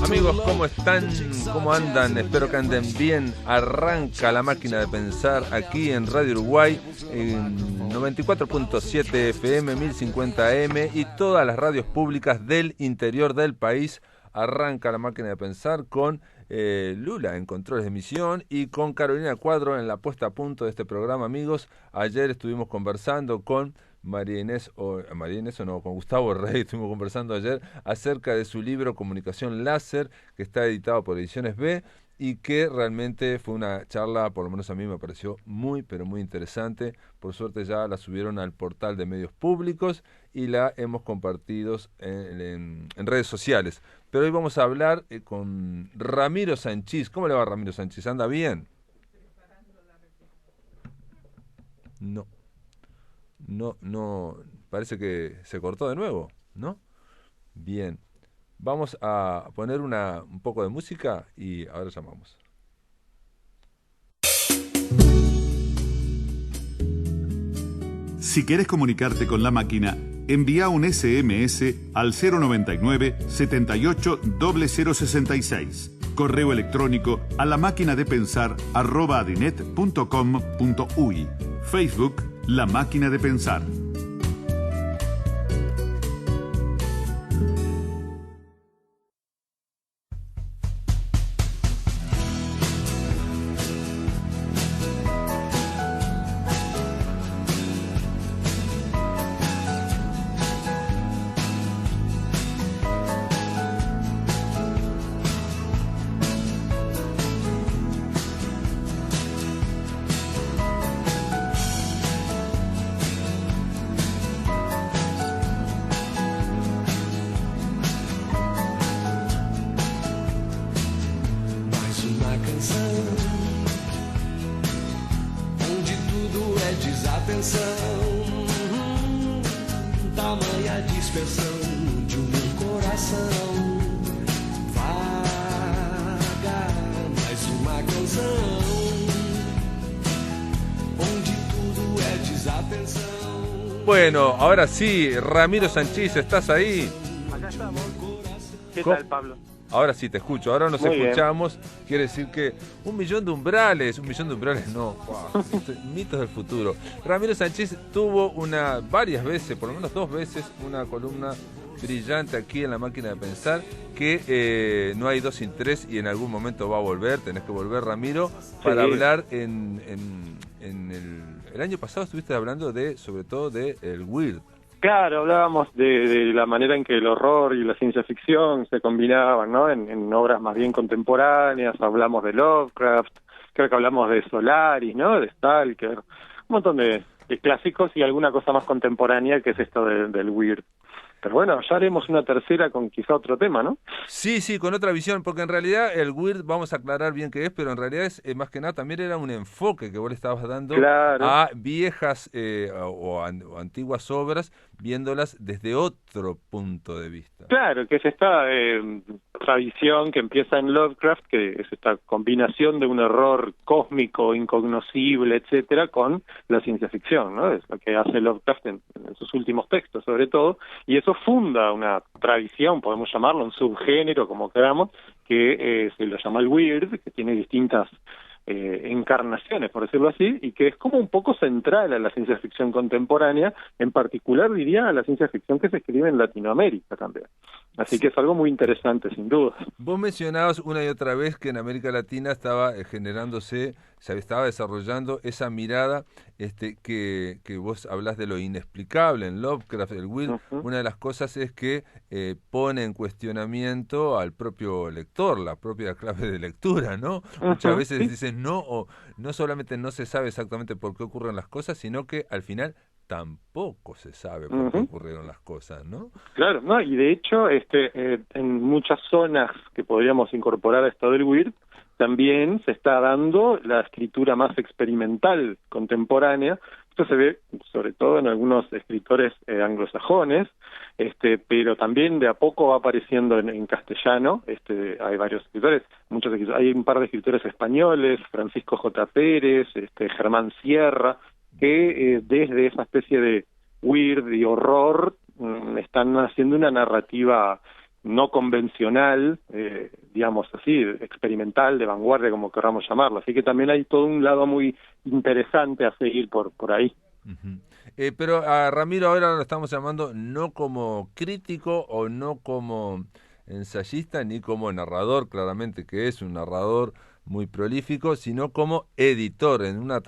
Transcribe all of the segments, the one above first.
Amigos, ¿cómo están? ¿Cómo andan? Espero que anden bien. Arranca La Máquina de Pensar aquí en Radio Uruguay, en 94.7 FM, 1050 AM y todas las radios públicas del interior del país. Arranca La Máquina de Pensar con Lula en controles de emisión y con Carolina Cuadro en la puesta a punto de este programa, amigos. Ayer estuvimos conversando con con Gustavo Rey, estuvimos conversando ayer acerca de su libro Comunicación Láser, que está editado por Ediciones B, y que realmente fue una charla, por lo menos a mí me pareció muy, pero muy interesante. Por suerte ya la subieron al portal de medios públicos y la hemos compartido en redes sociales. Pero hoy vamos a hablar con Ramiro Sanchís. ¿Cómo le va, Ramiro Sanchís? ¿Anda bien? No, parece que se cortó de nuevo, ¿no? Bien, vamos a poner un poco de música y ahora llamamos. Si querés comunicarte con la máquina, envía un SMS al 099 78 0066. Correo electrónico a lamáquinadepensar@adinet.com.uy. Facebook La Máquina de Pensar. Bueno, ahora sí, Ramiro Sanchís, ¿estás ahí? Acá estamos. ¿Qué tal, Pablo? Ahora sí te escucho, ahora nos Muy escuchamos. Bien. Quiere decir que 1.000.000 de umbrales, no, wow, mitos del futuro. Ramiro Sanchís tuvo varias veces, por lo menos 2 veces, una columna brillante aquí en La Máquina de Pensar, que no hay 2 sin 3 y en algún momento va a volver, tenés que volver, Ramiro, para hablar en el año pasado estuviste hablando sobre todo de el weird. Claro, hablábamos de la manera en que el horror y la ciencia ficción se combinaban, ¿no? En obras más bien contemporáneas, hablamos de Lovecraft, creo que hablamos de Solaris, ¿no? De Stalker, un montón de clásicos y alguna cosa más contemporánea que es esto del weird. Pero bueno, ya haremos una tercera con quizá otro tema, ¿no? Sí, con otra visión, porque en realidad el weird, vamos a aclarar bien qué es, pero en realidad es, más que nada, también era un enfoque que vos le estabas dando a viejas o antiguas obras, viéndolas desde otro punto de vista. Claro, que es esta tradición que empieza en Lovecraft, que es esta combinación de un horror cósmico, incognoscible, etcétera, con la ciencia ficción, ¿no? Es lo que hace Lovecraft en sus últimos textos, sobre todo, y eso funda una tradición, podemos llamarlo un subgénero, como queramos, que se lo llama el weird, que tiene distintas encarnaciones, por decirlo así, y que es como un poco central a la ciencia ficción contemporánea, en particular diría a la ciencia ficción que se escribe en Latinoamérica también. Así que es algo muy interesante, sin duda. Vos mencionabas una y otra vez que en América Latina estaba se estaba desarrollando esa mirada que vos hablás de lo inexplicable en Lovecraft, el weird. Una de las cosas es que pone en cuestionamiento al propio lector, la propia clave de lectura, ¿no? Muchas veces dicen no solamente no se sabe exactamente por qué ocurren las cosas, sino que al final tampoco se sabe por qué ocurrieron las cosas, ¿no? Claro, no, y de hecho en muchas zonas que podríamos incorporar a esto del weird, también se está dando la escritura más experimental contemporánea. Esto se ve sobre todo en algunos escritores anglosajones, pero también de a poco va apareciendo en castellano. Hay varios escritores, hay un par de escritores españoles, Francisco J. Pérez, Germán Sierra, que desde esa especie de weird y horror están haciendo una narrativa no convencional, digamos así, experimental, de vanguardia, como queramos llamarlo. Así que también hay todo un lado muy interesante a seguir por ahí. Ujú. Pero a Ramiro ahora lo estamos llamando no como crítico o no como ensayista ni como narrador, claramente que es un narrador muy prolífico, sino como editor en una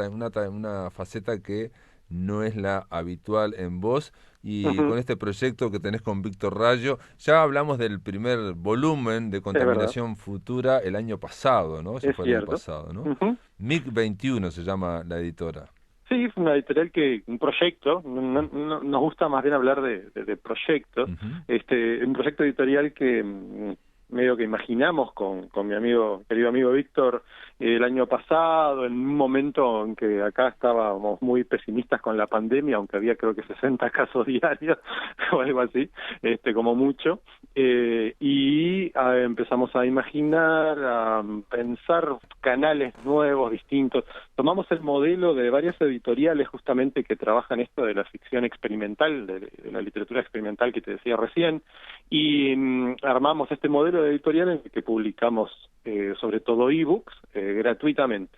faceta que no es la habitual en vos. Y Ujú, con este proyecto que tenés con Víctor Rayo, ya hablamos del primer volumen de es verdad, Contaminación Futura el año pasado, ¿no? Eso es fue el año cierto. pasado, ¿no? Ujú. MIG 21 se llama la editora. Sí, es una editorial un proyecto, nos gusta más bien hablar de proyectos, Ujú. un proyecto editorial que medio que imaginamos con mi querido amigo Víctor, el año pasado, en un momento en que acá estábamos muy pesimistas con la pandemia, aunque había creo que 60 casos diarios o algo así, como mucho, empezamos a imaginar, a pensar canales nuevos, distintos. Tomamos el modelo de varias editoriales justamente que trabajan esto de la ficción experimental, de la literatura experimental que te decía recién, y armamos este modelo de editorial en el que publicamos sobre todo ebooks gratuitamente,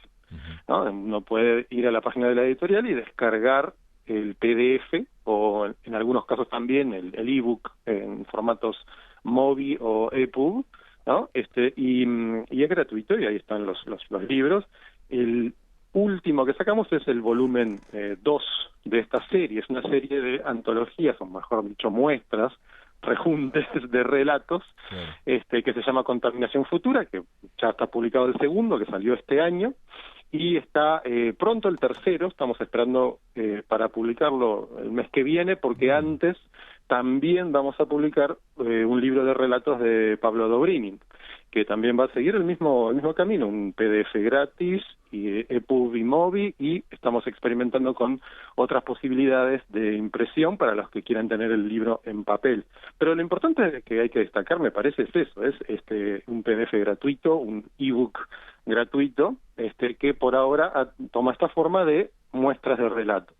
¿no? Uno puede ir a la página de la editorial y descargar el PDF o en algunos casos también el ebook en formatos MOBI o EPUB, ¿no? Y es gratuito y ahí están los libros. El último que sacamos es el volumen 2 de esta serie. Es una serie de antologías, o mejor dicho, muestras, rejuntes de relatos, Claro. que se llama Contaminación Futura, que ya está publicado el segundo, que salió este año, y está pronto el tercero, estamos esperando para publicarlo el mes que viene, porque antes también vamos a publicar un libro de relatos de Pablo Dobrynin, que también va a seguir el mismo camino, un PDF gratis, y EPUB y MOBI, y estamos experimentando con otras posibilidades de impresión para los que quieran tener el libro en papel. Pero lo importante que hay que destacar, me parece, es eso, es un PDF gratuito, un ebook gratuito, que por ahora toma esta forma de muestras de relatos.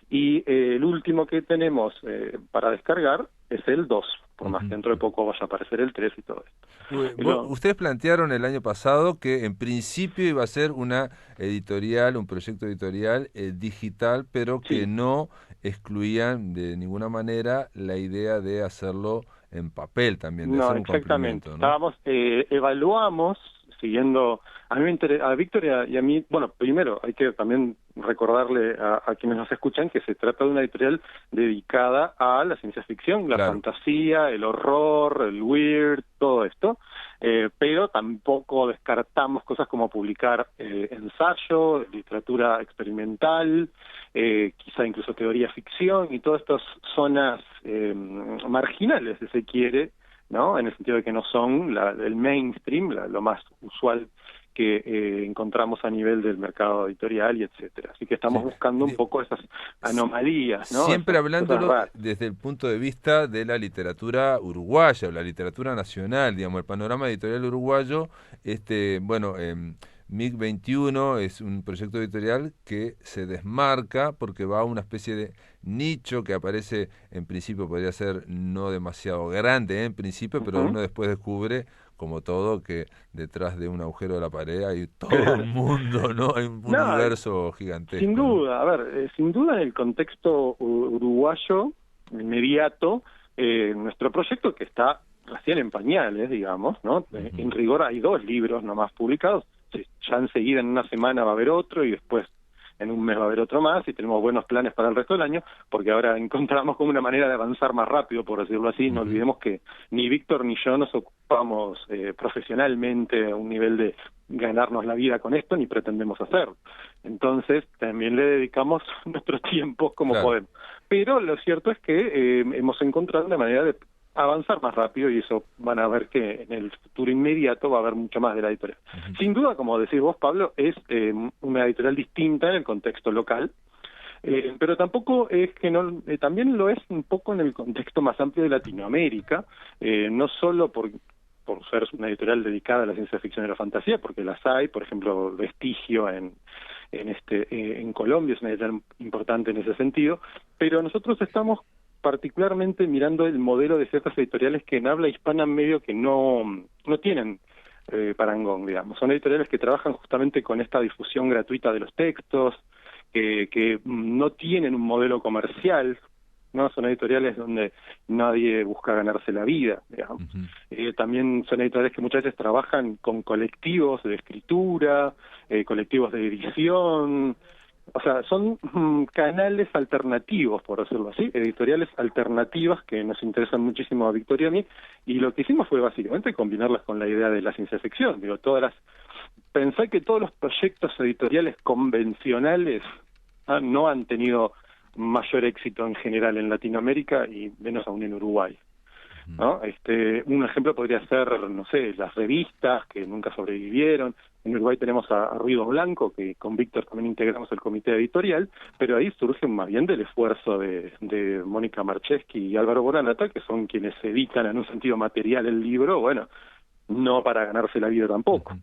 Y el último que tenemos para descargar es el 2, por más que dentro de poco vaya a aparecer el 3 y todo esto. Ustedes plantearon el año pasado que en principio iba a ser una editorial, un proyecto editorial digital, pero que Sí. no excluían de ninguna manera la idea de hacerlo en papel también, de No, hacer un exactamente. complemento, ¿no? Evaluamos, siguiendo, a Víctor y a mí, bueno, primero hay que también recordarle a quienes nos escuchan que se trata de una editorial dedicada a la ciencia ficción, la Claro. fantasía, el horror, el weird, todo esto, pero tampoco descartamos cosas como publicar ensayo, literatura experimental, quizá incluso teoría ficción y todas estas zonas marginales, si se quiere, ¿no? En el sentido de que no son el mainstream, lo más usual que encontramos a nivel del mercado editorial y etcétera. Así que estamos Sí. buscando un poco esas anomalías, ¿no? Siempre Esas cosas hablándolo raras. desde el punto de vista de la literatura uruguaya o la literatura nacional, digamos, el panorama editorial uruguayo, bueno, MIG 21 es un proyecto editorial que se desmarca porque va a una especie de nicho que aparece, en principio podría ser no demasiado grande en principio, pero uno después descubre, como todo, que detrás de un agujero de la pared hay todo un mundo, ¿no? Hay un No, universo gigantesco, sin ¿no? duda, a ver, sin duda en el contexto uruguayo inmediato, nuestro proyecto que está recién en pañales, digamos, ¿no? En rigor hay 2 libros nomás publicados, ya enseguida en una semana va a haber otro y después en un mes va a haber otro más y tenemos buenos planes para el resto del año, porque ahora encontramos como una manera de avanzar más rápido, por decirlo así. No olvidemos que ni Víctor ni yo nos ocupamos profesionalmente a un nivel de ganarnos la vida con esto, ni pretendemos hacerlo. Entonces, también le dedicamos nuestro tiempo como Claro. podemos. Pero lo cierto es que hemos encontrado una manera de avanzar más rápido y eso van a ver que en el futuro inmediato va a haber mucho más de la editorial. Sin duda, como decís vos, Pablo, es una editorial distinta en el contexto local, pero tampoco es que no, también lo es un poco en el contexto más amplio de Latinoamérica, no solo por ser una editorial dedicada a la ciencia ficción y la fantasía, porque las hay, por ejemplo, Vestigio en Colombia es una editorial importante en ese sentido, pero nosotros estamos particularmente mirando el modelo de ciertas editoriales que en habla hispana medio que no tienen parangón, digamos. Son editoriales que trabajan justamente con esta difusión gratuita de los textos, que no tienen un modelo comercial, ¿no? Son editoriales donde nadie busca ganarse la vida, digamos. También son editoriales que muchas veces trabajan con colectivos de escritura, colectivos de edición. O sea, son canales alternativos, por decirlo así, editoriales alternativas que nos interesan muchísimo a Victoria y a mí, y lo que hicimos fue básicamente combinarlas con la idea de la ciencia ficción. Digo, pensá que todos los proyectos editoriales convencionales no han tenido mayor éxito en general en Latinoamérica y menos aún en Uruguay, ¿no? Un ejemplo podría ser, no sé, las revistas que nunca sobrevivieron. En Uruguay tenemos a Ruido Blanco, que con Víctor también integramos el comité editorial, pero ahí surge más bien del esfuerzo de Mónica Marcheski y Álvaro Bonanata, que son quienes editan en un sentido material el libro, bueno, no para ganarse la vida tampoco.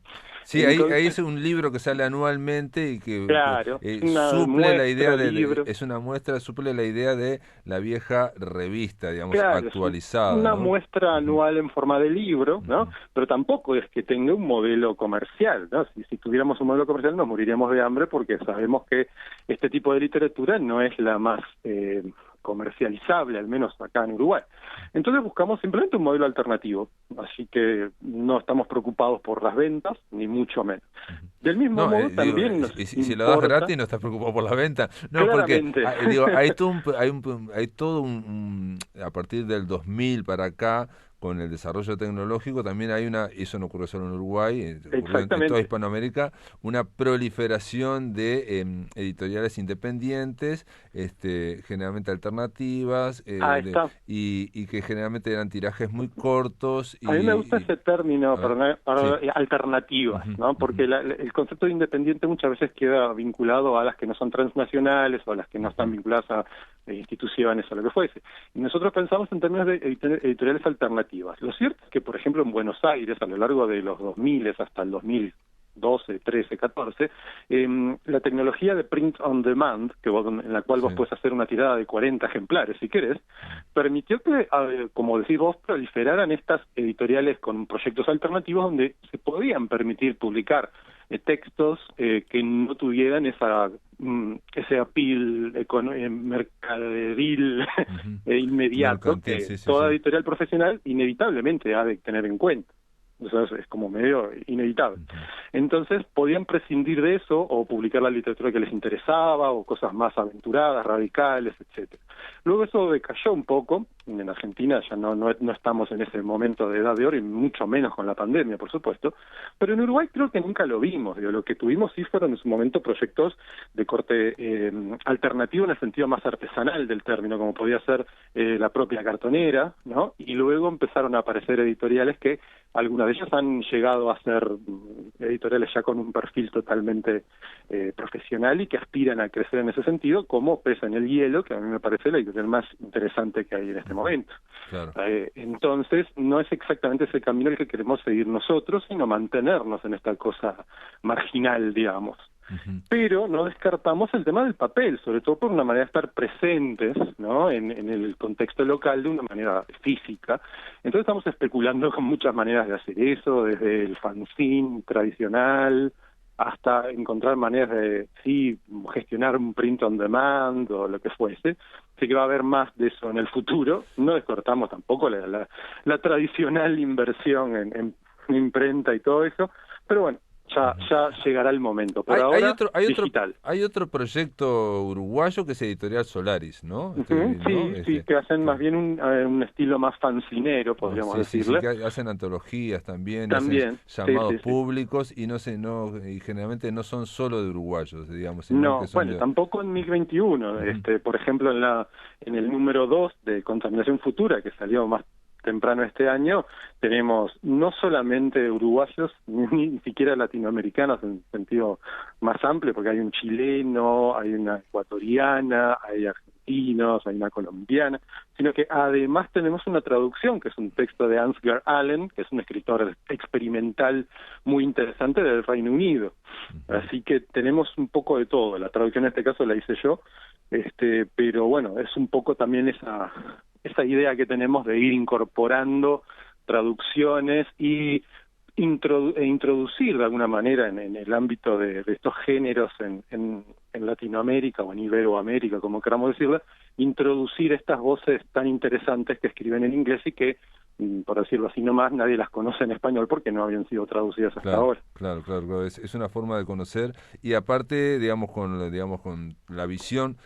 Sí, ahí es un libro que sale anualmente y que claro, suple la idea es una muestra, suple la idea de la vieja revista, digamos, claro, actualizada. Una ¿no? muestra anual en forma de libro, ¿no? Pero tampoco es que tenga un modelo comercial, ¿no? Si tuviéramos un modelo comercial nos moriríamos de hambre porque sabemos que este tipo de literatura no es la más comercializable, al menos acá en Uruguay. Entonces buscamos simplemente un modelo alternativo, así que no estamos preocupados por las ventas, ni mucho menos. Del mismo modo también nos si lo das gratis no estás preocupado por la venta. No, claramente. porque hay todo un a partir del 2000 para acá, con el desarrollo tecnológico también hay eso no ocurre solo en Uruguay, ocurre en toda Hispanoamérica, una proliferación de editoriales independientes, generalmente alternativas, y que generalmente eran tirajes muy cortos. A mí me gusta ese término, alternativas, ¿no? Porque el concepto de independiente muchas veces queda vinculado a las que no son transnacionales o a las que no están vinculadas a instituciones o lo que fuese. Y nosotros pensamos en términos de editoriales alternativas. Lo cierto es que, por ejemplo, en Buenos Aires, a lo largo de los 2000 hasta el 2012, 13, 14, la tecnología de print on demand, en la cual vos puedes hacer una tirada de 40 ejemplares, si querés, permitió que, como decís vos, proliferaran estas editoriales con proyectos alternativos donde se podían permitir publicar textos que no tuvieran ese appeal mercaderil inmediato que toda editorial profesional inevitablemente ha de tener en cuenta. Entonces es como medio inevitable. Entonces podían prescindir de eso o publicar la literatura que les interesaba o cosas más aventuradas, radicales, etcétera. Luego eso decayó un poco. En Argentina ya no estamos en ese momento de edad de oro y mucho menos con la pandemia, por supuesto. Pero en Uruguay creo que nunca lo vimos. Lo que tuvimos sí fueron en su momento proyectos de corte alternativo en el sentido más artesanal del término, como podía ser la propia Cartonera, ¿no? Y luego empezaron a aparecer editoriales que algunas de ellas han llegado a ser editoriales ya con un perfil totalmente profesional y que aspiran a crecer en ese sentido, como Pesa en el Hielo, que a mí me parece la editorial más interesante que hay en este momento. Claro. Entonces, no es exactamente ese camino el que queremos seguir nosotros, sino mantenernos en esta cosa marginal, digamos. Pero no descartamos el tema del papel, sobre todo por una manera de estar presentes, ¿no? en el contexto local de una manera física. Entonces estamos especulando con muchas maneras de hacer eso, desde el fanzine tradicional hasta encontrar maneras de gestionar un print on demand o lo que fuese. Así que va a haber más de eso en el futuro. No descartamos tampoco la tradicional inversión en imprenta y todo eso, pero bueno, ya llegará el momento. Pero ahora digital. Hay otro proyecto uruguayo que es Editorial Solaris, ¿no? Sí, que hacen más bien un estilo más fancinero, podríamos decirle. Sí, que hacen antologías también hacen llamados públicos y y generalmente no son solo de uruguayos, digamos. No, tampoco en 2021. Por ejemplo, en el número 2 de Contaminación Futura, que salió más temprano este año, tenemos no solamente uruguayos, ni siquiera latinoamericanos en sentido más amplio, porque hay un chileno, hay una ecuatoriana, hay argentinos, hay una colombiana, sino que además tenemos una traducción, que es un texto de Ansgar Allen, que es un escritor experimental muy interesante del Reino Unido. Así que tenemos un poco de todo. La traducción en este caso la hice yo, pero bueno, es un poco también esa idea que tenemos de ir incorporando traducciones y introducir de alguna manera en el ámbito de estos géneros en Latinoamérica o en Iberoamérica, como queramos decirlo, introducir estas voces tan interesantes que escriben en inglés y que, por decirlo así nomás, nadie las conoce en español porque no habían sido traducidas hasta ahora. Claro. Es una forma de conocer y aparte, digamos, con la visión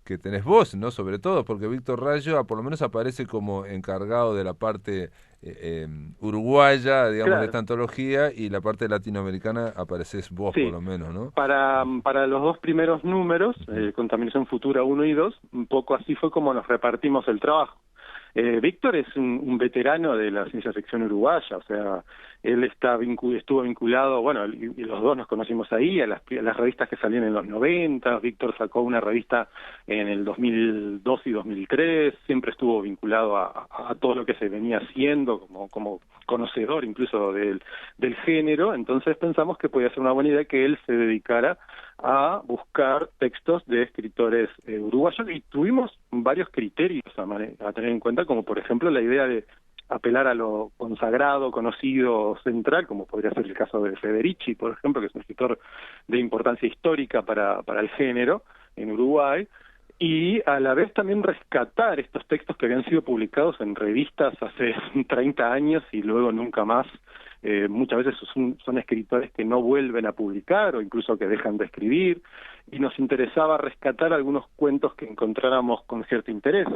que tenés vos, ¿no? Sobre todo, porque Víctor Rayo por lo menos aparece como encargado de la parte uruguaya, digamos, de esta antología, y la parte latinoamericana apareces vos, por lo menos, ¿no? Para los dos primeros números, Contaminación Futura 1 y 2, un poco así fue como nos repartimos el trabajo. Víctor es un veterano de la ciencia ficción uruguaya, o sea, él estuvo vinculado, bueno, y los dos nos conocimos ahí, a las revistas que salían en los 90, Víctor sacó una revista en el 2002 y 2003, siempre estuvo vinculado a todo lo que se venía haciendo, como conocedor incluso del género, entonces pensamos que podía ser una buena idea que él se dedicara a buscar textos de escritores uruguayos, y tuvimos varios criterios a tener en cuenta, como por ejemplo la idea de apelar a lo consagrado, conocido, central, como podría ser el caso de Federici, por ejemplo, que es un escritor de importancia histórica para el género en Uruguay, y a la vez también rescatar estos textos que habían sido publicados en revistas hace 30 años y luego nunca más. Muchas veces son escritores que no vuelven a publicar o incluso que dejan de escribir, y nos interesaba rescatar algunos cuentos que encontráramos con cierto interés.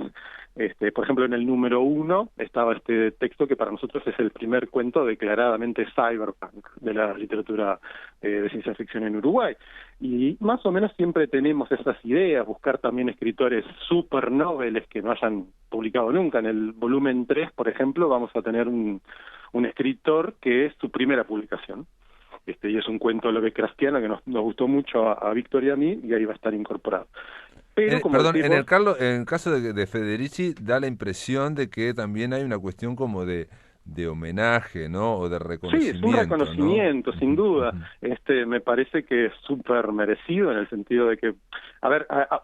Por ejemplo, en el número 1 estaba este texto que para nosotros es el primer cuento declaradamente cyberpunk de la literatura de ciencia ficción en Uruguay. Y más o menos siempre tenemos esas ideas, buscar también escritores super noveles que no hayan publicado nunca. En el volumen 3, por ejemplo, vamos a tener un escritor que es su primera publicación. Y es un cuento lovecraftiano que nos gustó mucho a Víctor y a mí, y ahí va a estar incorporado. Pero, en el caso de Federici da la impresión de que también hay una cuestión como de homenaje, ¿no? O de reconocimiento. Sí, es un reconocimiento, ¿no? Sin duda. Me parece que es súper merecido, en el sentido de que,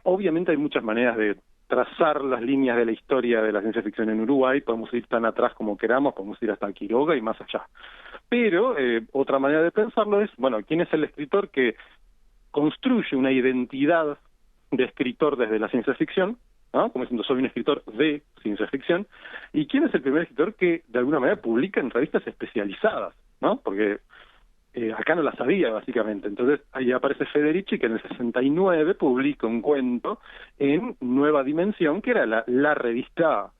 obviamente hay muchas maneras de trazar las líneas de la historia de la ciencia ficción en Uruguay, podemos ir tan atrás como queramos, podemos ir hasta Quiroga y más allá. Pero otra manera de pensarlo es, bueno, ¿quién es el escritor que construye una identidad de escritor desde la ciencia ficción, ¿no? Como diciendo, soy un escritor de ciencia ficción, y quién es el primer escritor que de alguna manera publica en revistas especializadas, ¿no? Porque acá no las había, básicamente. Entonces ahí aparece Federici, que en el 69 publica un cuento en Nueva Dimensión, que era la revista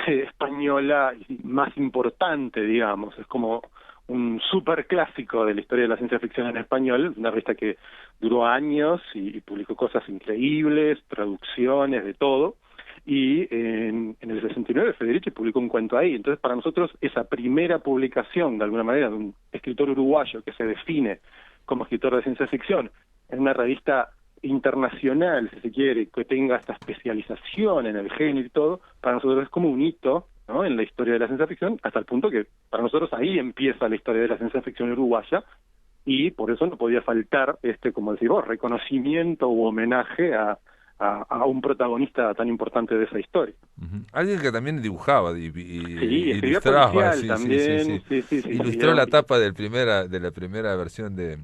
española más importante, digamos. Es como un súper clásico de la historia de la ciencia ficción en español, una revista que duró años y publicó cosas increíbles, traducciones, de todo. Y en el 69 Federici publicó un cuento ahí. Entonces, para nosotros, esa primera publicación, de alguna manera, de un escritor uruguayo que se define como escritor de ciencia ficción en una revista internacional, si se quiere, que tenga esta especialización en el género y todo, para nosotros es como un hito, ¿no?, en la historia de la ciencia ficción, hasta el punto que para nosotros ahí empieza la historia de la ciencia ficción uruguaya, y por eso no podía faltar como decís vos, reconocimiento u homenaje a un protagonista tan importante de esa historia. Alguien que también dibujaba y ilustraba, también. Sí, ilustró la tapa de la primera versión de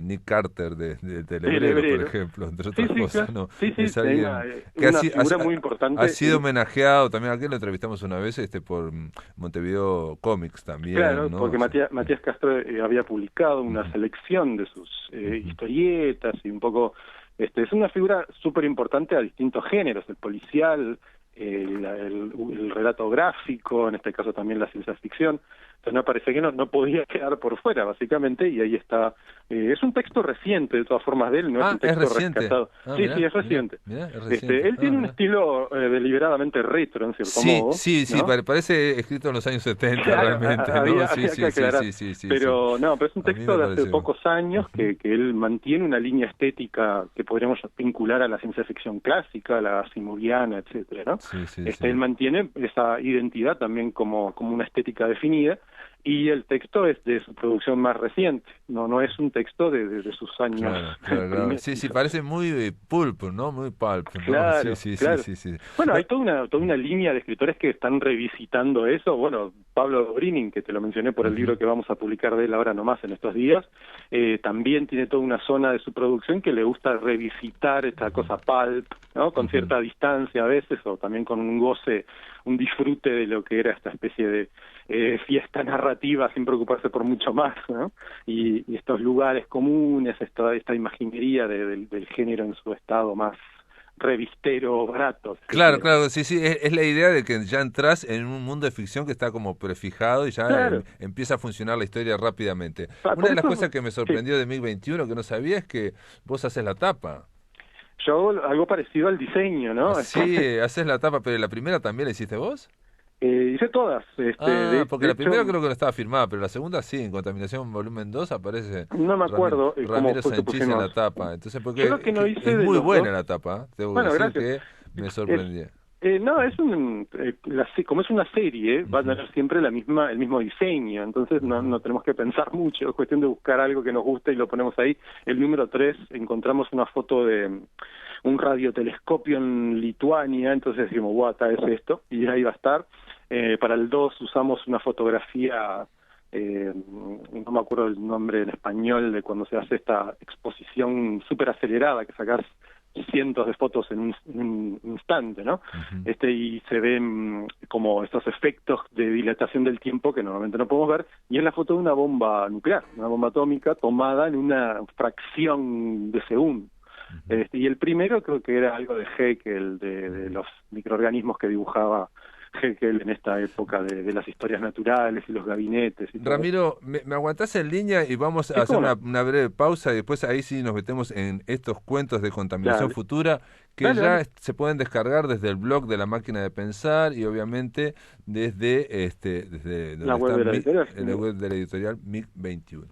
Nick Carter del Hebrero, por ejemplo, entre otras cosas. Claro. ¿No? Sí, es alguien que una figura muy importante. Ha sido homenajeado también, aquí lo entrevistamos una vez por Montevideo Comics también. Claro, ¿no? porque Matías Castro había publicado una selección de sus historietas y un poco... es una figura súper importante a distintos géneros, el policial, el relato gráfico, en este caso también la ciencia ficción. Entonces me parecía que no podía quedar por fuera, básicamente, y ahí está. Es un texto reciente, de todas formas, de él, no es un texto rescatado. Sí, mirá, es reciente. Mirá, es reciente. Él tiene un estilo deliberadamente retro, en cierto Sí, modo. sí, ¿no? parece escrito en los años 70, Claro, realmente, ¿no? había Sí, que aclarar. sí. Pero es un texto de hace pocos años Uh-huh. que él mantiene una línea estética que podríamos vincular a la ciencia ficción clásica, a la asimoviana, etcétera, ¿no? Sí. Él mantiene esa identidad también como una estética definida, y el texto es de su producción más reciente, no es un texto de sus años. Claro. Sí, parece muy pulp, ¿no? Muy pulp, ¿no? Claro. Sí. Bueno, hay toda una línea de escritores que están revisitando eso. Bueno, Pablo Dobrynin, que te lo mencioné por el libro que vamos a publicar de él ahora nomás en estos días, también tiene toda una zona de su producción que le gusta revisitar esta cosa pulp, ¿no? Con cierta distancia a veces, o también con un goce, un disfrute de lo que era esta especie de fiesta narrativa sin preocuparse por mucho más, ¿no? Y estos lugares comunes, esta imaginería del género en su estado más revistero, barato. Claro, sí, es la idea de que ya entras en un mundo de ficción que está como prefijado y ya empieza a funcionar la historia rápidamente. Una de las cosas que me sorprendió de MiG-21 que no sabía es que vos haces la tapa. Yo algo parecido al diseño, ¿no? Sí, haces la tapa, pero la primera también la hiciste vos. Hice todas. Porque la primera creo que no estaba firmada, pero la segunda sí, en Contaminación Volumen 2 aparece. No me acuerdo Ramiro Sanchís en la tapa. Entonces, porque yo lo que no hice es muy buena dos. la tapa, tengo bueno, que decir gracias. que me sorprendía. No, como es una serie, va a tener siempre el mismo diseño, entonces no tenemos que pensar mucho, es cuestión de buscar algo que nos guste y lo ponemos ahí. El número 3, encontramos una foto de un radiotelescopio en Lituania, entonces decimos, guata, es esto, y ahí va a estar. Para el 2 usamos una fotografía, no me acuerdo el nombre en español, de cuando se hace esta exposición súper acelerada, que sacás cientos de fotos en un instante, ¿no? Y se ven como estos efectos de dilatación del tiempo que normalmente no podemos ver, y es la foto de una bomba nuclear, una bomba atómica tomada en una fracción de segundo. Y el primero creo que era algo de Haeckel, de los microorganismos que dibujaba Haeckel en esta época de las historias naturales y los gabinetes. Y Ramiro, me aguantás en línea y vamos a hacer una breve pausa y después ahí sí nos metemos en estos cuentos de contaminación futura que ya se pueden descargar desde el blog de La Máquina de Pensar y obviamente desde la web de la editorial. En la web de la editorial MiG-21.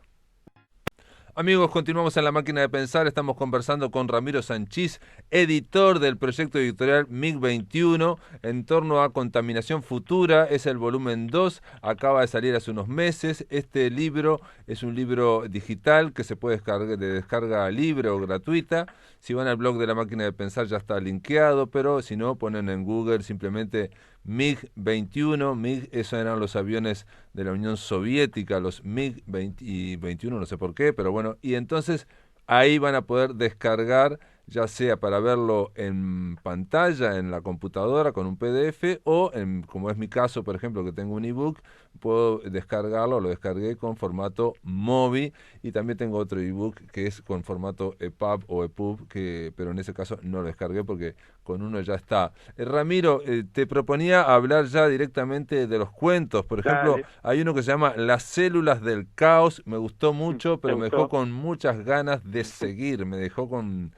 Amigos, continuamos en La Máquina de Pensar, estamos conversando con Ramiro Sanchís, editor del proyecto editorial MiG-21 en torno a Contaminación Futura, es el volumen 2, acaba de salir hace unos meses. Este libro es un libro digital que se puede descargar de descarga libre o gratuita. Si van al blog de La Máquina de Pensar ya está linkeado, pero si no, ponen en Google simplemente MiG-21, MiG, esos eran los aviones de la Unión Soviética, los MiG-21, no sé por qué, pero bueno, y entonces ahí van a poder descargar, ya sea para verlo en pantalla, en la computadora con un PDF, o como es mi caso, por ejemplo, que tengo un ebook, puedo descargarlo, lo descargué con formato MOBI, y también tengo otro ebook que es con formato EPUB o EPUB, pero en ese caso no lo descargué porque con uno ya está. Ramiro, te proponía hablar ya directamente de los cuentos. Por ejemplo, hay uno que se llama Las células del caos, me gustó mucho, pero me dejó con muchas ganas de seguir, me dejó con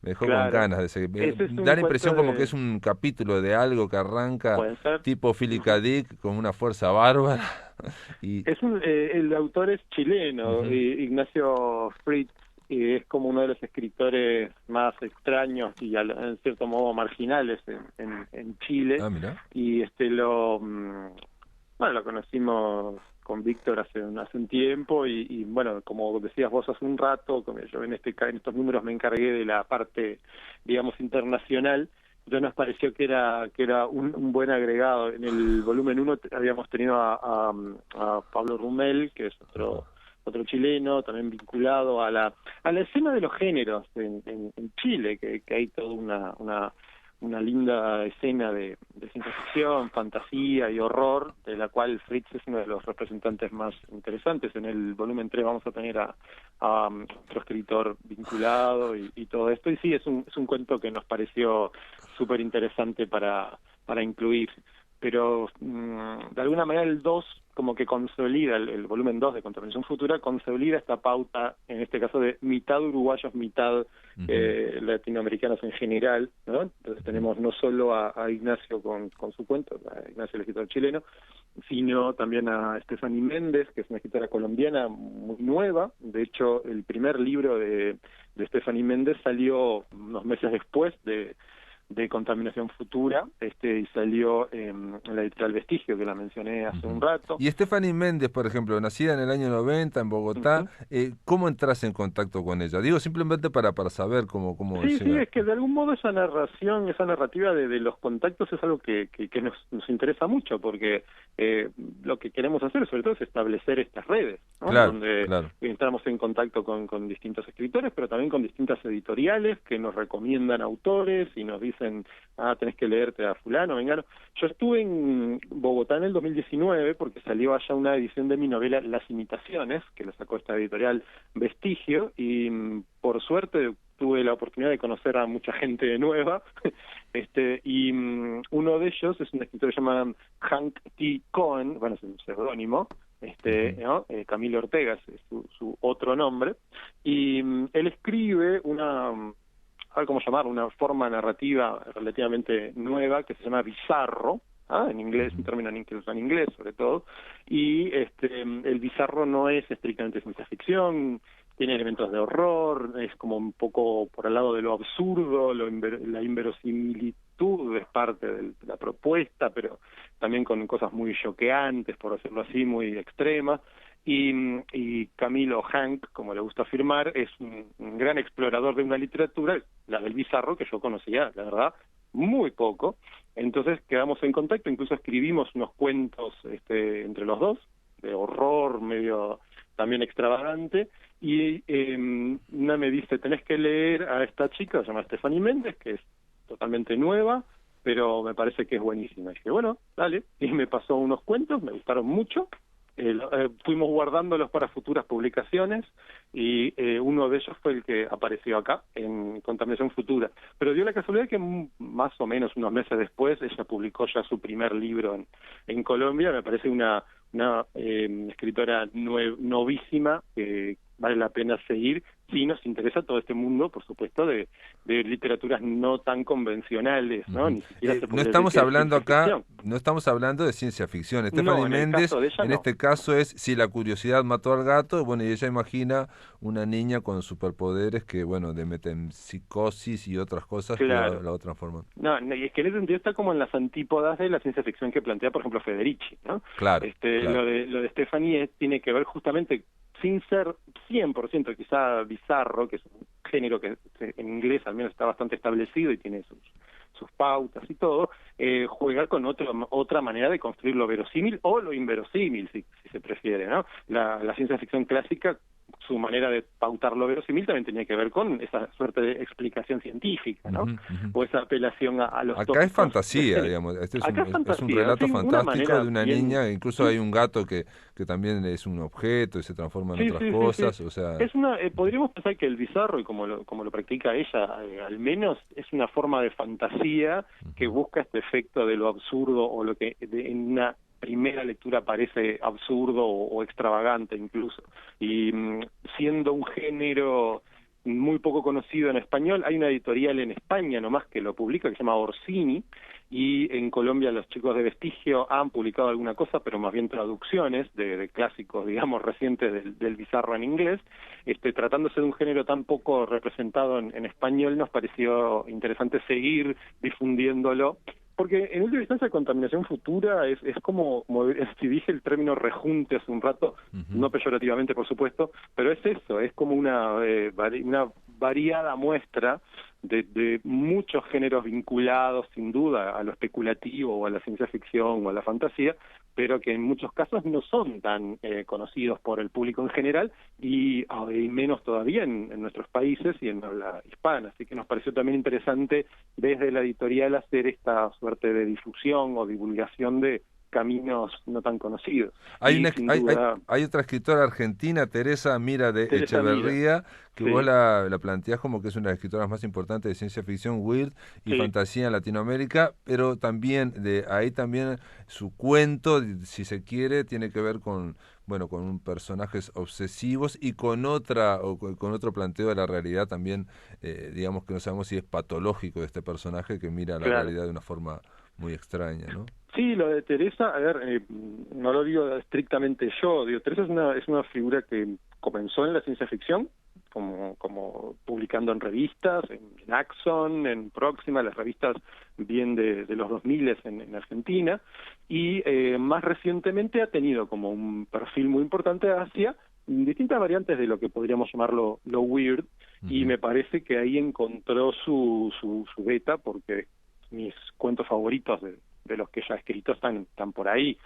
ganas de seguir. Da la impresión como que es un capítulo de algo que arranca tipo Philip K. Dick con una fuerza bárbara. El autor es chileno, Ignacio Fritz, y es como uno de los escritores más extraños y en cierto modo marginales en Chile. Y lo conocimos con Víctor hace un tiempo y bueno, como decías vos hace un rato, como yo en estos números me encargué de la parte, digamos, internacional. Entonces nos pareció que era un buen agregado. En el volumen 1 habíamos tenido a Pablo Rumel, que es otro chileno, también vinculado a la escena de los géneros en Chile, que hay toda una linda escena de ciencia ficción, fantasía y horror, de la cual Fritz es uno de los representantes más interesantes. En el volumen 3 vamos a tener a otro escritor vinculado y todo esto. Y sí, es un cuento que nos pareció súper interesante para incluir. pero de alguna manera el 2 como que consolida, el volumen 2 de Contaminación Futura, consolida esta pauta, en este caso de mitad uruguayos, mitad latinoamericanos en general, ¿no? Entonces tenemos no solo a Ignacio con su cuento, a Ignacio, el escritor chileno, sino también a Stephanie Méndez, que es una escritora colombiana muy nueva. De hecho, el primer libro de Stephanie Méndez salió unos meses después de Contaminación Futura, y salió en la editorial Vestigio, que la mencioné hace un rato. Y Stephanie Méndez, por ejemplo, nacida en el año 90 en Bogotá, ¿cómo entras en contacto con ella? Digo, simplemente para saber cómo Sí, llega. es que de algún modo esa narrativa de los contactos es algo que nos interesa mucho, porque lo que queremos hacer sobre todo es establecer estas redes, ¿no? Donde entramos en contacto con distintos escritores, pero también con distintas editoriales que nos recomiendan autores y nos dicen, tenés que leerte a fulano, vengano. Yo estuve en Bogotá en el 2019 porque salió allá una edición de mi novela Las Imitaciones, que la sacó esta editorial Vestigio, y por suerte tuve la oportunidad de conocer a mucha gente nueva, y uno de ellos es un escritor que se llama Hank T. Cohen, bueno, es un seudónimo, ¿no? Camilo Ortega es su otro nombre, y él escribe una forma narrativa relativamente nueva que se llama bizarro, en inglés, un término que usa en inglés sobre todo, y el bizarro no es estrictamente ciencia ficción, tiene elementos de horror, es como un poco por el lado de lo absurdo, la inverosimilitud es parte de la propuesta, pero también con cosas muy choqueantes, por decirlo así, muy extremas. Y Camilo Hank, como le gusta afirmar, es un gran explorador de una literatura, la del bizarro, que yo conocía, la verdad, muy poco. Entonces quedamos en contacto, incluso escribimos unos cuentos entre los dos, de horror, medio también extravagante, y una me dice, tenés que leer a esta chica, se llama Stephanie Méndez, que es totalmente nueva, pero me parece que es buenísima. Y dije, bueno, dale, y me pasó unos cuentos, me gustaron mucho, fuimos guardándolos para futuras publicaciones, y uno de ellos fue el que apareció acá en Contaminación Futura, pero dio la casualidad que más o menos unos meses después ella publicó ya su primer libro en Colombia. Me parece una escritora novísima que vale la pena seguir si nos interesa todo este mundo, por supuesto, de literaturas no tan convencionales, ¿no? Ni siquiera se No estamos decir hablando acá, ficción. no estamos hablando de ciencia ficción. Stephanie Méndez, en este caso es si la curiosidad mató al gato, bueno, y ella imagina una niña con superpoderes que, bueno, de metempsicosis y otras cosas que la transforman. No, y es que en ese sentido está como en las antípodas de la ciencia ficción que plantea, por ejemplo, Federici, ¿no? Claro. Lo de Stephanie tiene que ver justamente, sin ser 100% quizá bizarro, que es un género que en inglés al menos está bastante establecido y tiene sus pautas y todo, juega con otra manera de construir lo verosímil o lo inverosímil, si se prefiere, ¿no? La ciencia ficción clásica, su manera de pautar lo verosímil también tenía que ver con esa suerte de explicación científica, ¿no? O esa apelación a los tópicos. Acá es fantasía, digamos. Este es un relato fantástico de una niña, incluso hay un gato que también es un objeto y se transforma en otras cosas, o sea... podríamos pensar que el bizarro, y como lo practica ella, al menos es una forma de fantasía que busca este efecto de lo absurdo o lo que en una primera lectura parece absurdo o extravagante incluso. Y siendo un género muy poco conocido en español, hay una editorial en España nomás que lo publica, que se llama Orsini, y en Colombia los chicos de Vestigio han publicado alguna cosa, pero más bien traducciones de clásicos, digamos, recientes del bizarro en inglés. Tratándose de un género tan poco representado en español, nos pareció interesante seguir difundiéndolo, porque en última instancia Contaminación Futura es como si dije el término rejunte hace un rato, no peyorativamente por supuesto, pero es eso, es como una variada muestra de muchos géneros vinculados sin duda a lo especulativo o a la ciencia ficción o a la fantasía, pero que en muchos casos no son tan conocidos por el público en general y menos todavía en nuestros países y en habla hispana. Así que nos pareció también interesante desde la editorial hacer esta suerte de difusión o divulgación de caminos no tan conocidos. Hay, Y una, sin duda, hay otra escritora argentina, Teresa Mira de Teresa Echeverría, que sí, vos la planteás como que es una de las escritoras más importantes de ciencia ficción, weird y sí, fantasía en Latinoamérica, pero también de ahí también su cuento, si se quiere, tiene que ver con, bueno, con un personajes obsesivos y con con otro planteo de la realidad también, digamos que no sabemos si es patológico de este personaje que mira la claro. realidad de una forma muy extraña, ¿no? Sí, lo de Teresa, a ver, no lo digo estrictamente yo, digo, Teresa es una figura que comenzó en la ciencia ficción, como publicando en revistas, en Axon, en Próxima, las revistas bien de los 2000 en Argentina, y más recientemente ha tenido como un perfil muy importante hacia distintas variantes de lo que podríamos llamarlo lo weird, y me parece que ahí encontró su beta, porque mis cuentos favoritos de los que ella ha escrito están por ahí.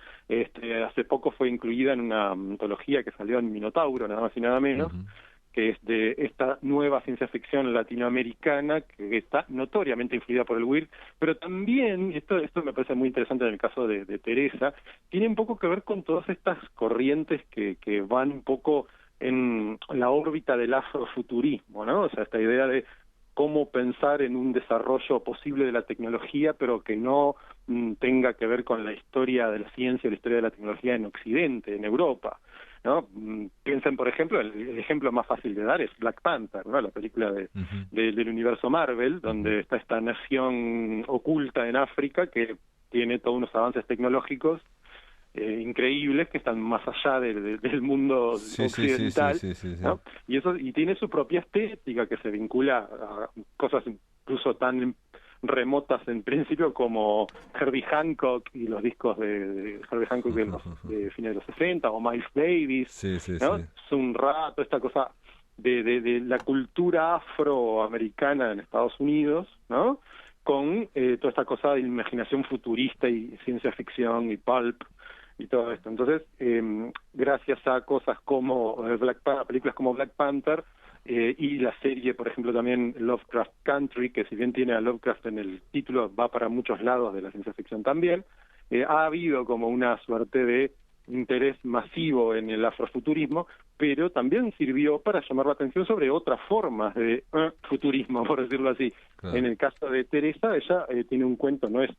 Hace poco fue incluida en una antología que salió en Minotauro, nada más y nada menos, que es de esta nueva ciencia ficción latinoamericana que está notoriamente influida por el weird, pero también, esto me parece muy interesante en el caso de Teresa, tiene un poco que ver con todas estas corrientes que van un poco en la órbita del afrofuturismo, ¿no? O sea, esta idea de cómo pensar en un desarrollo posible de la tecnología, pero que no tenga que ver con la historia de la ciencia, la historia de la tecnología en Occidente, en Europa, ¿no? Piensen, por ejemplo, el ejemplo más fácil de dar es Black Panther, ¿no? La película del universo Marvel, donde está esta nación oculta en África que tiene todos unos avances tecnológicos increíbles que están más allá del mundo occidental, ¿no? Y tiene su propia estética que se vincula a cosas incluso tan remotas en principio como Herbie Hancock y los discos de Herbie Hancock de fines de los 60 o Miles Davis, ¿no? Sun Ra, toda esta cosa de la cultura afroamericana en Estados Unidos, ¿no? Con toda esta cosa de imaginación futurista y ciencia ficción y pulp y todo esto. Entonces, gracias a cosas como películas como Black Panther y la serie, por ejemplo, también Lovecraft Country, que si bien tiene a Lovecraft en el título, va para muchos lados de la ciencia ficción también, ha habido como una suerte de interés masivo en el afrofuturismo, pero también sirvió para llamar la atención sobre otras formas de futurismo, por decirlo así. Claro. En el caso de Teresa, ella tiene un cuento, no es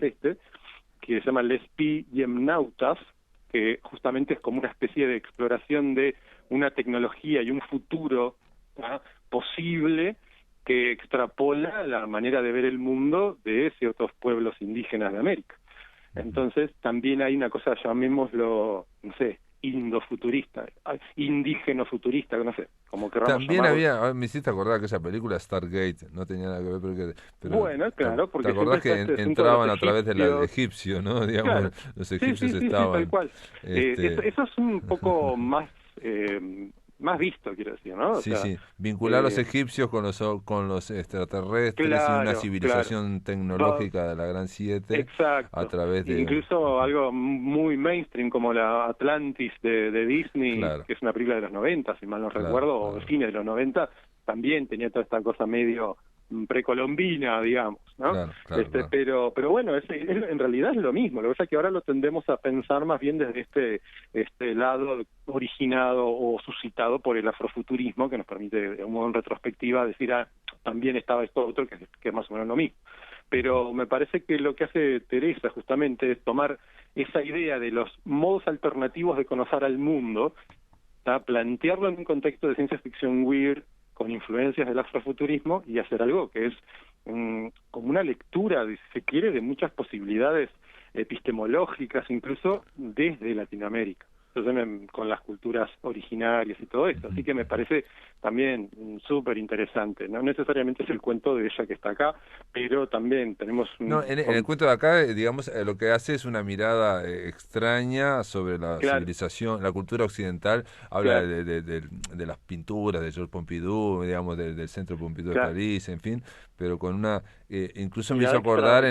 este, que se llama Les Pi Yemnautas, que justamente es como una especie de exploración de una tecnología y un futuro posible que extrapola la manera de ver el mundo de ciertos pueblos indígenas de América. Entonces también hay una cosa, llamémoslo, no sé, indofuturista, indígeno futurista, no sé, como queramos también llamarlo. me hiciste acordar que esa película Stargate no tenía nada que ver, pero bueno, claro, porque te acordás que entraban a través del egipcio, ¿no? Digamos, claro. Los egipcios sí, estaban... tal cual. Eso es un poco más visto, quiero decir, ¿no? Sí, vincular a los egipcios con los extraterrestres y una civilización tecnológica de la Gran Siete. Exacto. A través de... Incluso algo muy mainstream como la Atlantis de Disney, que es una película de los 90, si mal no recuerdo, o de fines de los 90, también tenía toda esta cosa medio precolombina, digamos, ¿no? Pero bueno, en realidad es lo mismo. Lo que pasa es que ahora lo tendemos a pensar más bien desde este lado originado o suscitado por el afrofuturismo, que nos permite, de un modo en retrospectiva, decir, también estaba esto otro, que es más o menos lo mismo. Pero me parece que lo que hace Teresa justamente es tomar esa idea de los modos alternativos de conocer al mundo, plantearlo en un contexto de ciencia ficción weird, con influencias del afrofuturismo, y hacer algo que es como una lectura, si se quiere, de muchas posibilidades epistemológicas, incluso desde Latinoamérica. Entonces, con las culturas originarias y todo esto. Así que me parece también súper interesante. No necesariamente es el cuento de ella que está acá, pero también tenemos... en el cuento de acá, digamos, lo que hace es una mirada extraña sobre la civilización, la cultura occidental. Habla de las pinturas de Georges Pompidou, digamos, del Centro Pompidou de París, en fin, pero con una... incluso me hizo acordar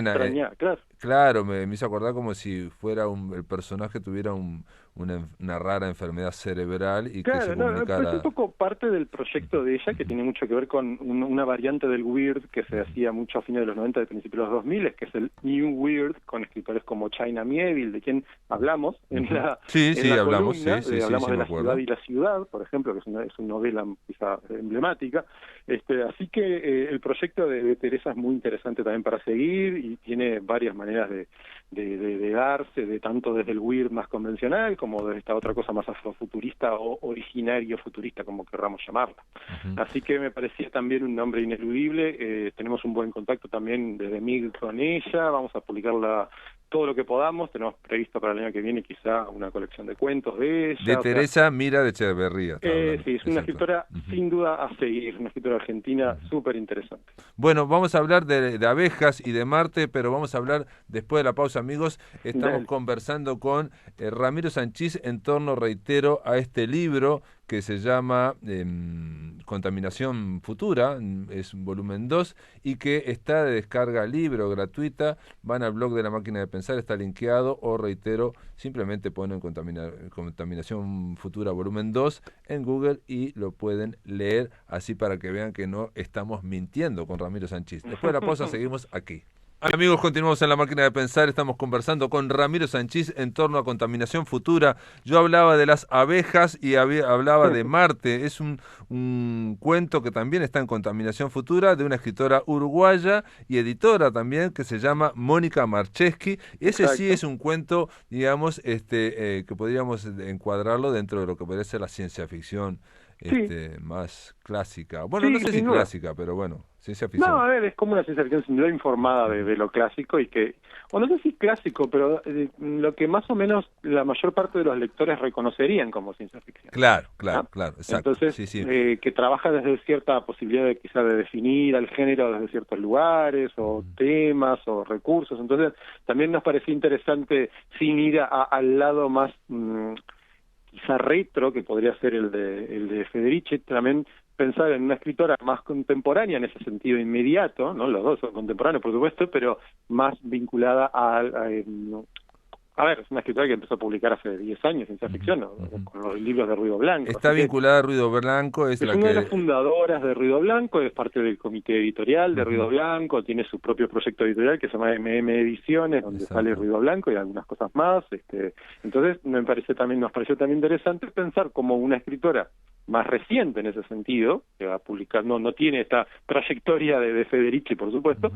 Claro, me hizo acordar como si fuera el personaje tuviera una rara enfermedad cerebral y que se Claro, no, pues es un comunicara. poco parte del proyecto de ella, que tiene mucho que ver con una variante del Weird que se hacía mucho a fines de los 90 y principios de los 2000, que es el New Weird, con escritores como China Miéville, de quien hablamos Sí, en sí, la hablamos, columna, hablamos sí, de me La ciudad acuerdo. y la ciudad, por ejemplo, que es una novela quizá emblemática. Así que el proyecto de Teresa es muy interesante también para seguir y tiene varias maneras de darse, de tanto desde el weird más convencional como desde esta otra cosa más afrofuturista o originario futurista, como querramos llamarla. Así que me parecía también un nombre ineludible. Tenemos un buen contacto también desde MIG con ella, vamos a publicarla todo lo que podamos, tenemos previsto para el año que viene quizá una colección de cuentos de De ella. Teresa Mira de Echeverría, estaba hablando. Sí, es una Exacto. escritora sin duda a seguir, una escritora argentina súper interesante. Bueno, vamos a hablar de abejas y de Marte, pero vamos a hablar después de la pausa, amigos. Estamos Dale. conversando con Ramiro Sanchís en torno, reitero, a este libro que se llama Contaminación Futura, es un volumen 2, y que está de descarga libre o gratuita. Van al blog de La Máquina de Pensar, está linkeado, o reitero, simplemente ponen Contaminación Futura volumen 2 en Google y lo pueden leer, así para que vean que no estamos mintiendo con Ramiro Sanchís. Después de la pausa seguimos aquí. Amigos, continuamos en La Máquina de Pensar, estamos conversando con Ramiro Sanchís en torno a contaminación futura. Yo hablaba de las abejas y hablaba de Marte. Es un cuento que también está en Contaminación Futura, de una escritora uruguaya y editora también, que se llama Mónica Marcheschi. Ese Exacto. sí es un cuento, digamos, que podríamos encuadrarlo dentro de lo que podría ser la ciencia ficción más clásica. Bueno, Sí, no sé si sin duda. clásica, pero bueno, ciencia ficción. No, a ver, es como una ciencia ficción sin duda informada de lo clásico y que, o no sé si clásico, pero lo que más o menos la mayor parte de los lectores reconocerían como ciencia ficción. Claro, ¿Ah? exacto. Entonces, Sí, sí. que trabaja desde cierta posibilidad de quizá de definir al género desde ciertos lugares o temas o recursos. Entonces, también nos parecía interesante sin ir al lado más quizá retro, que podría ser el de Federici, también pensar en una escritora más contemporánea en ese sentido inmediato, ¿no? Los dos son contemporáneos, por supuesto, pero más vinculada a ver, es una escritora que empezó a publicar hace 10 años ciencia ficción, ¿no? Con los libros de Ruido Blanco. Está vinculada a Ruido Blanco, es la una de que... las fundadoras de Ruido Blanco, es parte del comité editorial de Ruido Blanco, tiene su propio proyecto editorial que se llama MM Ediciones, donde sale Ruido Blanco y algunas cosas más. Entonces nos pareció también interesante pensar como una escritora más reciente en ese sentido, que va a publicar, no tiene esta trayectoria de Federici, por supuesto,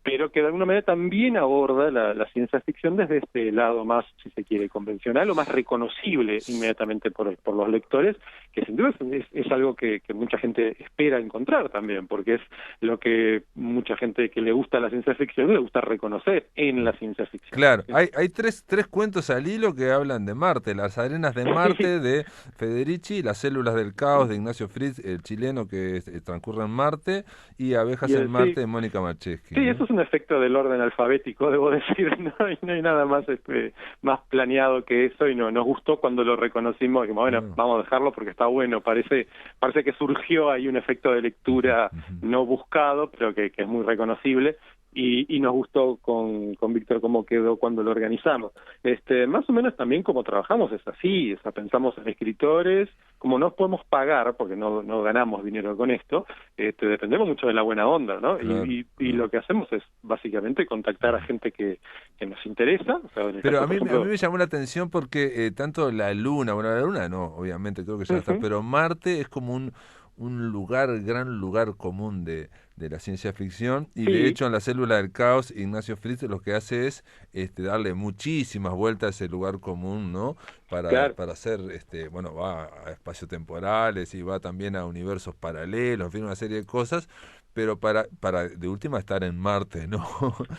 pero que de alguna manera también aborda la ciencia ficción desde este lado más, si se quiere, convencional o más reconocible inmediatamente por los lectores, que sin duda es algo que mucha gente espera encontrar también, porque es lo que mucha gente que le gusta la ciencia ficción le gusta reconocer en la ciencia ficción. Claro, hay tres cuentos al hilo que hablan de Marte: Las arenas de Marte de Federici, Las células del caos de Ignacio Fritz, el chileno, que transcurre en Marte, y Abejas en Marte de Mónica Marcheschi. Sí, eso es un efecto del orden alfabético, debo decir, no hay nada más más planeado que eso, y nos gustó cuando lo reconocimos, que bueno, vamos a dejarlo porque está bueno, parece que surgió ahí un efecto de lectura no buscado, pero que es muy reconocible. Y nos gustó con Víctor cómo quedó cuando lo organizamos. Más o menos también como trabajamos es así, pensamos en escritores, como no podemos pagar, porque no ganamos dinero con esto, dependemos mucho de la buena onda, ¿no? Claro, y lo que hacemos es básicamente contactar a gente que nos interesa. O sea, pero caso, a mí ejemplo, me llamó la atención porque tanto la Luna no, obviamente creo que ya está, pero Marte es como un gran lugar común de la ciencia ficción, y de hecho en La célula del caos Ignacio Fritz lo que hace es darle muchísimas vueltas a ese lugar común, ¿no? Para hacer, va a espacios temporales y va también a universos paralelos, en fin, una serie de cosas, pero para de última estar en Marte, ¿no?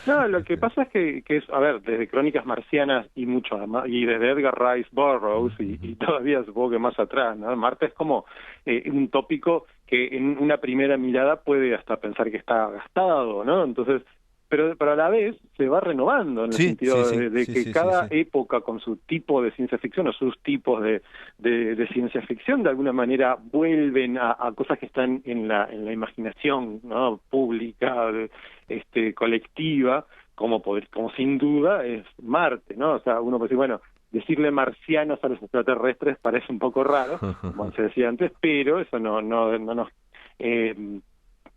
No, lo que pasa es que es, a ver, desde Crónicas Marcianas y mucho más, y desde Edgar Rice Burroughs y todavía supongo que más atrás, ¿no? Marte es como un tópico que en una primera mirada puede hasta pensar que está gastado, ¿no? Entonces, pero a la vez se va renovando en el sentido de que cada época con su tipo de ciencia ficción o sus tipos de ciencia ficción de alguna manera vuelven a cosas que están en la imaginación, ¿no? Pública, colectiva, como sin duda es Marte, ¿no? O sea, uno puede decir, bueno, decirle marcianos a los extraterrestres parece un poco raro, como se decía antes, pero eso no nos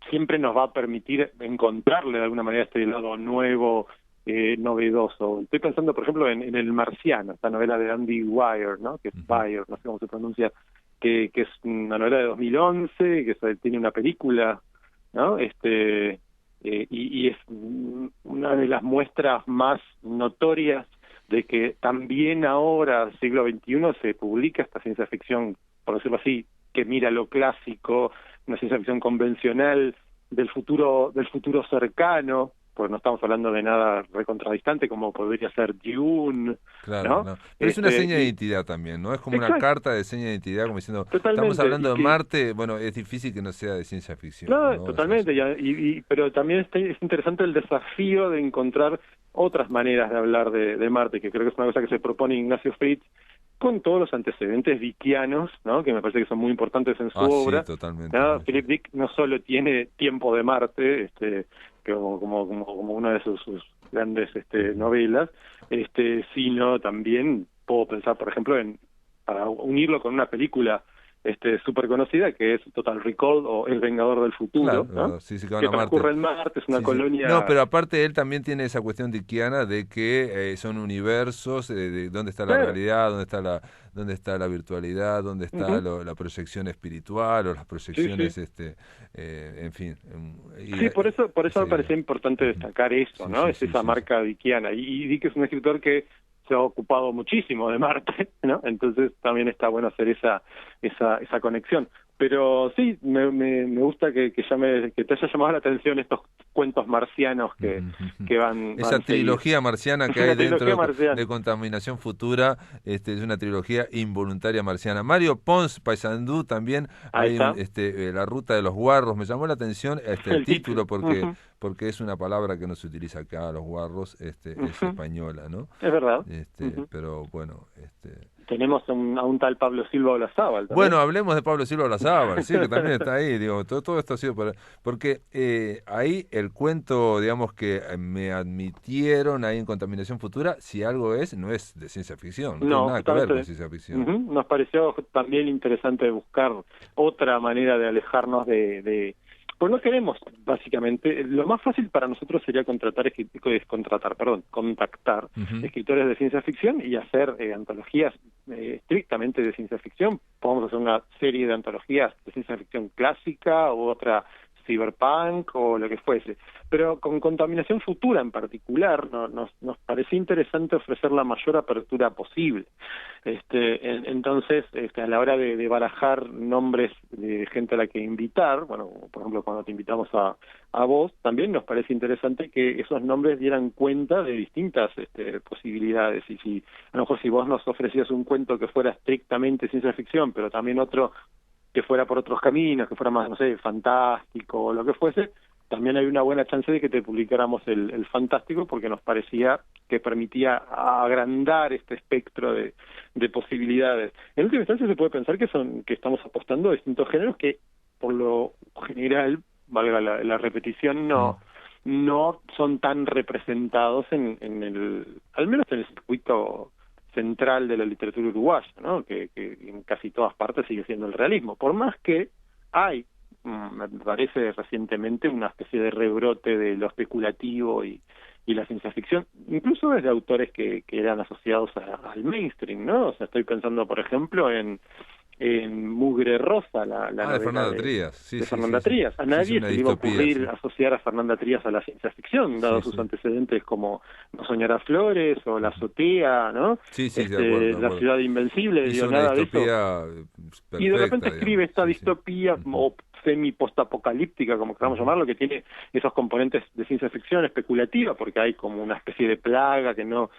siempre nos va a permitir encontrarle de alguna manera este lado nuevo, novedoso. Estoy pensando, por ejemplo, en El Marciano, esta novela de Andy Weir, ¿no? Que es Weir, no sé cómo se pronuncia, que es una novela de 2011, que tiene una película, ¿no? Y es una de las muestras más notorias de que también ahora, siglo XXI, se publica esta ciencia ficción, por decirlo así, que mira lo clásico, una ciencia ficción convencional del futuro cercano, porque no estamos hablando de nada recontradistante como podría ser Dune, claro, ¿no? No. Pero es una seña de identidad también, ¿no? Es como una carta de seña de identidad, como diciendo, totalmente, estamos hablando de Marte, bueno, es difícil que no sea de ciencia ficción. No, ¿no? totalmente, pero también es interesante el desafío de encontrar otras maneras de hablar de Marte, que creo que es una cosa que se propone Ignacio Fritz, con todos los antecedentes dickianos, ¿no? Que me parece que son muy importantes en su obra. Sí, totalmente. ¿No? Philip Dick no solo tiene Tiempo de Marte, que como una de sus grandes novelas, sino también puedo pensar, por ejemplo, para unirlo con una película súper conocida, que es Total Recall o El Vengador del Futuro, claro, ¿no? sí, que transcurre en Marte, es una colonia... No, pero aparte él también tiene esa cuestión dickiana de que son universos, de dónde está la realidad, dónde está la virtualidad, dónde está la proyección espiritual o las proyecciones, en fin. Sí, por eso me parecía importante destacar eso, ¿no? Esa marca dickiana. Y Dick es un escritor que se ha ocupado muchísimo de Marte, ¿no? Entonces también está bueno hacer esa conexión. Pero sí, me gusta que te haya llamado la atención estos cuentos marcianos que van... Esa trilogía marciana que hay dentro de Contaminación Futura, es una trilogía involuntaria marciana. Mario Pons, Paysandú, también hay La Ruta de los Guarros. Me llamó la atención el título porque es una palabra que no se utiliza acá, los guarros, es española, ¿no? Es verdad. Pero bueno... Tenemos a un tal Pablo Silva Olazábal también. Bueno, hablemos de Pablo Silva Olazábal, sí, que también está ahí, digo, todo esto ha sido porque ahí el cuento, digamos, que me admitieron ahí en Contaminación Futura, si algo no es de ciencia ficción, no tiene nada que ver con ciencia ficción. Nos pareció también interesante buscar otra manera de alejarnos pues no queremos, básicamente, lo más fácil para nosotros sería contactar escritores de ciencia ficción y hacer antologías estrictamente de ciencia ficción. Podemos hacer una serie de antologías de ciencia ficción clásica o otra cyberpunk o lo que fuese, pero con Contaminación Futura en particular nos parecía interesante ofrecer la mayor apertura posible. Entonces, a la hora de barajar nombres de gente a la que invitar, bueno, por ejemplo, cuando te invitamos a vos, también nos parece interesante que esos nombres dieran cuenta de distintas posibilidades, y a lo mejor si vos nos ofrecías un cuento que fuera estrictamente ciencia ficción, pero también otro que fuera por otros caminos, que fuera más, no sé, fantástico o lo que fuese, también hay una buena chance de que te publicáramos el fantástico, porque nos parecía que permitía agrandar este espectro de posibilidades. En última instancia se puede pensar que estamos apostando a distintos géneros que, por lo general, valga la repetición, no son tan representados al menos en el circuito central de la literatura uruguaya, ¿no? Que en casi todas partes sigue siendo el realismo, por más que hay, me parece recientemente, una especie de rebrote de lo especulativo y la ciencia ficción, incluso desde autores que eran asociados al mainstream, ¿no? O sea, estoy pensando, por ejemplo, en Mugre Rosa, la de Fernanda Trías. Fernanda Trías. A nadie se le iba a ocurrir asociar a Fernanda Trías a la ciencia ficción, dado sus antecedentes como No soñará flores o La azotea, ¿no? De acuerdo, La ciudad invencible, hizo nada una distopía de eso. Perfecta, Y de repente escribe esta distopía o semi-postapocalíptica, como queramos llamarlo, que tiene esos componentes de ciencia ficción especulativa, porque hay como una especie de plaga que no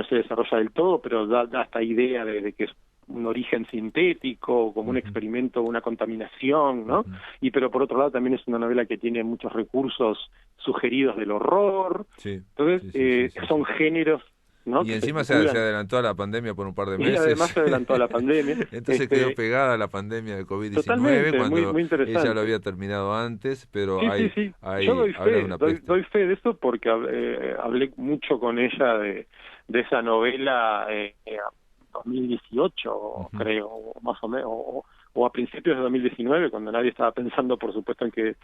se desarrolla del todo, pero da esta idea de que es un origen sintético, como un experimento, una contaminación, ¿no? Pero por otro lado también es una novela que tiene muchos recursos sugeridos del horror. Entonces, son géneros ¿no? Y Que encima se vinculan. adelantó a la pandemia por un par de Y meses. además se adelantó a la pandemia. Entonces quedó pegada la pandemia de COVID-19 Totalmente, cuando muy interesante. ella lo había terminado antes, pero Sí. Yo doy habla de fe, una peste. doy fe de eso porque hablé mucho con ella de esa novela 2018, creo, o más o menos, o a principios de 2019, cuando nadie estaba pensando, por supuesto, en que,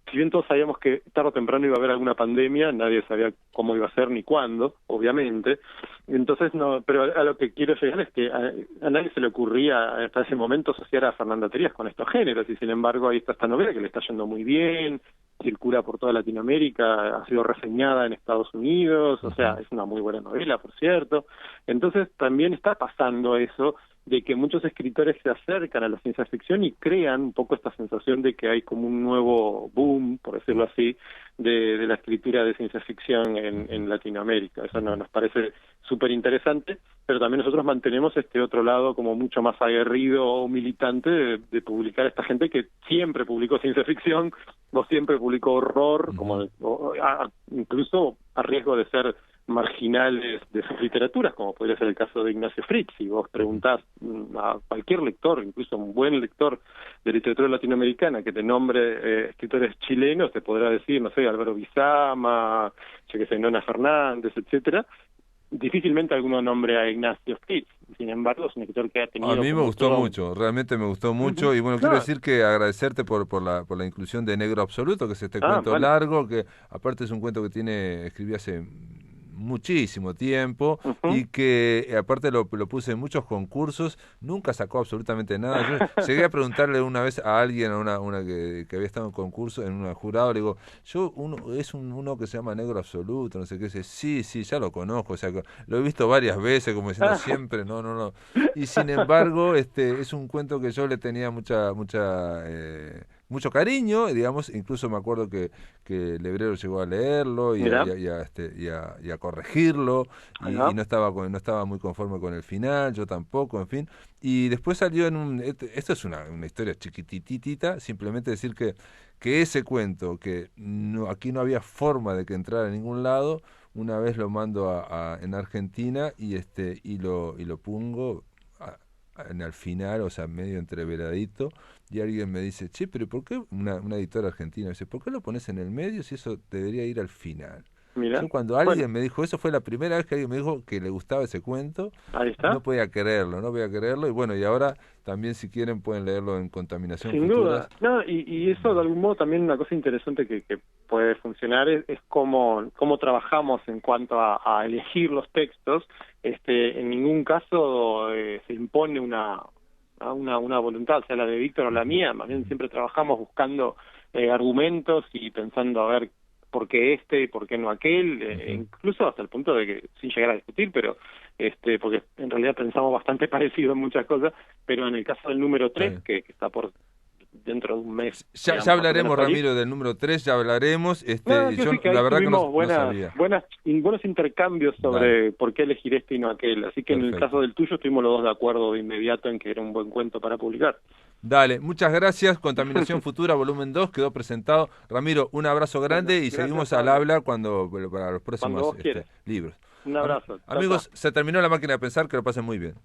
si bien todos sabíamos que tarde o temprano iba a haber alguna pandemia, nadie sabía cómo iba a ser ni cuándo, obviamente. Entonces, no, pero a lo que quiero llegar es que a nadie se le ocurría hasta ese momento asociar a Fernanda Trías con estos géneros, y sin embargo ahí está esta novela que le está yendo muy bien, circula por toda Latinoamérica, ha sido reseñada en Estados Unidos, o sea, es una muy buena novela, por cierto. Entonces también está pasando eso, de que muchos escritores se acercan a la ciencia ficción y crean un poco esta sensación de que hay como un nuevo boom, por decirlo así, de la escritura de ciencia ficción en Latinoamérica. Eso nos parece súper interesante, pero también nosotros mantenemos este otro lado como mucho más aguerrido o militante de publicar a esta gente que siempre publicó ciencia ficción o siempre publicó horror, incluso a riesgo de ser marginales de sus literaturas, como podría ser el caso de Ignacio Fritz. Si vos preguntás a cualquier lector, incluso un buen lector de literatura latinoamericana que te nombre escritores chilenos, te podrá decir, no sé, Álvaro Bizama, yo que sé, Nona Fernández, etcétera. Difícilmente alguno nombre a Ignacio Fritz. Sin embargo, es un escritor que ha tenido... A mí me gustó mucho, realmente me gustó mucho, y bueno, quiero decir que agradecerte por la inclusión de Negro Absoluto, que es este cuento largo, que aparte es un cuento que escribí hace muchísimo tiempo, y que aparte lo puse en muchos concursos, nunca sacó absolutamente nada. Yo llegué a preguntarle una vez a alguien, a una que había estado en concurso, en un jurado, le digo, uno que se llama Negro Absoluto, no sé qué, dice, sí, ya lo conozco, o sea, lo he visto varias veces, como diciendo siempre, no. Y sin embargo, es un cuento que yo le tenía mucho cariño, digamos, incluso me acuerdo que Lebrero llegó a leerlo y a corregirlo, y no estaba muy conforme con el final, yo tampoco, en fin, y después salió esto es una historia chiquititita, simplemente decir que ese cuento, que aquí no había forma de que entrara a ningún lado, una vez lo mando en Argentina y lo pongo al final, o sea, medio entreveradito, y alguien me dice, che, pero ¿por qué una editora argentina dice, ¿por qué lo pones en el medio si eso debería ir al final? Mirá. Yo cuando alguien me dijo eso, fue la primera vez que alguien me dijo que le gustaba ese cuento. Ahí está. No podía creerlo, y bueno, y ahora también, si quieren, pueden leerlo en Contaminación Sin Futuras. duda. No, y eso de algún modo también una cosa interesante que puede funcionar es cómo trabajamos en cuanto a elegir los textos. En ningún caso se impone una voluntad, sea la de Víctor o la mía, más bien siempre trabajamos buscando argumentos y pensando a ver por qué y por qué no aquel, incluso hasta el punto de que, sin llegar a discutir, pero porque en realidad pensamos bastante parecido en muchas cosas, pero en el caso del número 3, que está por dentro de un mes... Ya hablaremos, Ramiro, del número 3, ya hablaremos. Yo la verdad que no sabía. Buenos intercambios sobre por qué elegir y no aquel, así que en el caso del tuyo estuvimos los dos de acuerdo de inmediato en que era un buen cuento para publicar. Dale, muchas gracias. Contaminación Futura, volumen 2, quedó presentado. Ramiro, un abrazo grande y seguimos al habla para los próximos libros. Un abrazo. Amigos, se terminó La Máquina de Pensar, que lo pasen muy bien.